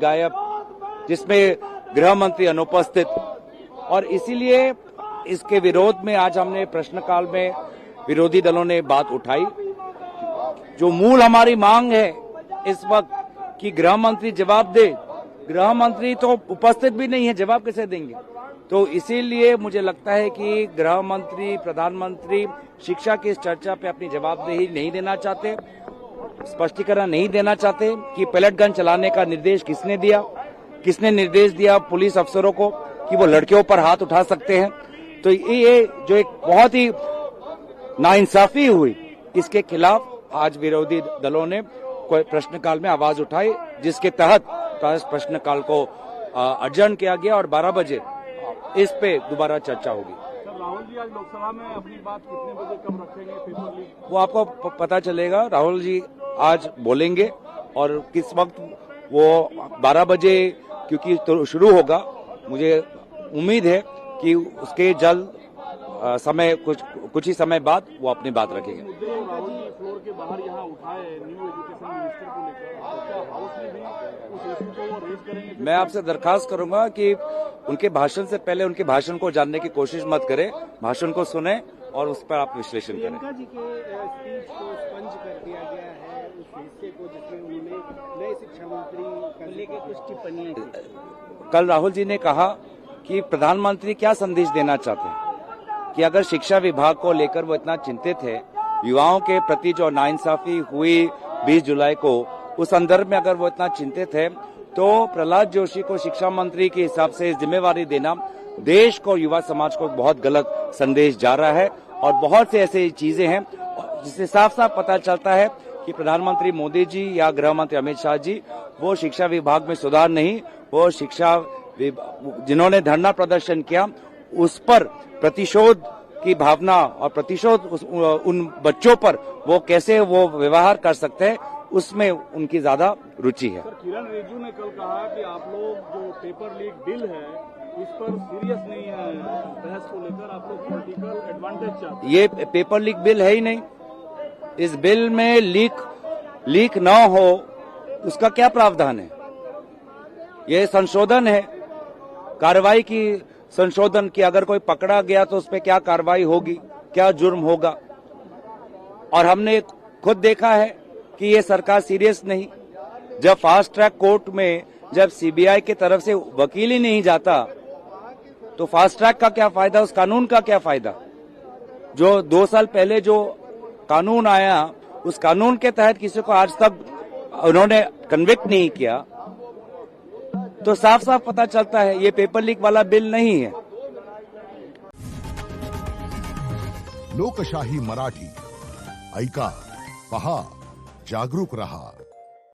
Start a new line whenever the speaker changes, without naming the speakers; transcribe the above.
गायब, जिसमें गृह मंत्री अनुपस्थित, और इसीलिए इसके विरोध में आज हमने प्रश्नकाल में विरोधी दलों ने बात उठाई। जो मूल हमारी मांग है इस वक्त कि गृह मंत्री जवाब दे, गृह मंत्री तो उपस्थित भी नहीं है, जवाब कैसे देंगे? तो इसीलिए मुझे लगता है कि गृह मंत्री, प्रधानमंत्री शिक्षा की इस चर्चा पे अपनी जवाबदेही नहीं देना चाहते, स्पष्टीकरण नहीं देना चाहते कि पैलेट गन चलाने का निर्देश किसने दिया, किसने निर्देश दिया पुलिस अफसरों को कि वो लड़कियों पर हाथ उठा सकते हैं। तो ये जो एक बहुत ही नाइंसाफी हुई, इसके खिलाफ आज विरोधी दलों ने कोई प्रश्नकाल में आवाज उठाई, जिसके तहत प्रश्नकाल को अडजर्न किया गया और 12 बजे इस पे दोबारा चर्चा होगी।
राहुल जी आज लोकसभा में अपनी बात कितने बजे कब रखेंगे पेपर लीक?
वो आपको पता चलेगा। राहुल जी आज बोलेंगे और किस वक्त वो 12 बजे क्योंकि तो शुरू होगा, मुझे उम्मीद है कि उसके जल्द समय कुछ ही समय बाद वो अपनी बात रखेंगे।
राहुल जी फ्लोर के बाहर यहाँ उठाए न्यू एजुकेशन मिनिस्टर को लेकर, क्या हाउस में भी उस इशू को रेज करेंगे?
मैं आपसे दरखास्त करूंगा कि उनके भाषण से पहले उनके भाषण को जानने की कोशिश मत करें, भाषण को सुने और उस पर आप विश्लेषण करें।
प्रियंका जी के स्पीच को स्पंज कर दिया गया है, उस हिस्से को जिसमें उन्होंने नए शिक्षा मंत्री को लेकर कुछ टिप्पणियां की।
कल राहुल जी ने कहा कि प्रधानमंत्री क्या संदेश देना चाहते हैं कि अगर शिक्षा विभाग को लेकर वो इतना चिंतित है, युवाओं के प्रति जो नाइंसाफी हुई 20 जुलाई को, उस संदर्भ में अगर वो इतना चिंतित है तो प्रहलाद जोशी को शिक्षा मंत्री के हिसाब से जिम्मेवारी देना देश को, युवा समाज को बहुत गलत संदेश जा रहा है। और बहुत से ऐसी चीजें हैं जिससे साफ साफ पता चलता है कि प्रधानमंत्री मोदी जी या गृह मंत्री अमित शाह जी वो शिक्षा विभाग में सुधार नहीं, वो शिक्षा जिन्होंने धरना प्रदर्शन किया उस पर प्रतिशोध की भावना और प्रतिशोध उन बच्चों पर वो कैसे वो व्यवहार कर सकते हैं, उसमें उनकी ज्यादा रुचि है।
सर, किरण रिजिजू ने कल कहा कि आप लोग जो पेपर लीक बिल है इस पर सीरियस नहीं है, बहस को लेकर आप लोग पॉलिटिकल एडवांटेज चाहते हैं।
ये पेपर लीक बिल है ही नहीं। इस बिल में लीक न हो उसका क्या प्रावधान है? ये संशोधन है, कार्रवाई की संशोधन की, अगर कोई पकड़ा गया तो उस पर क्या कार्रवाई होगी, क्या जुर्म होगा। और हमने खुद देखा है कि ये सरकार सीरियस नहीं। जब फास्ट ट्रैक कोर्ट में जब सीबीआई की तरफ से वकील ही नहीं जाता तो फास्ट ट्रैक का क्या फायदा, उस कानून का क्या फायदा? जो 2 साल पहले जो कानून आया उस कानून के तहत किसी को आज तक उन्होंने कन्विक्ट नहीं किया, तो साफ साफ पता चलता है ये पेपर लीक वाला बिल नहीं है।
लोकशाही मराठी ऐका, पहा, जागरूक रहा।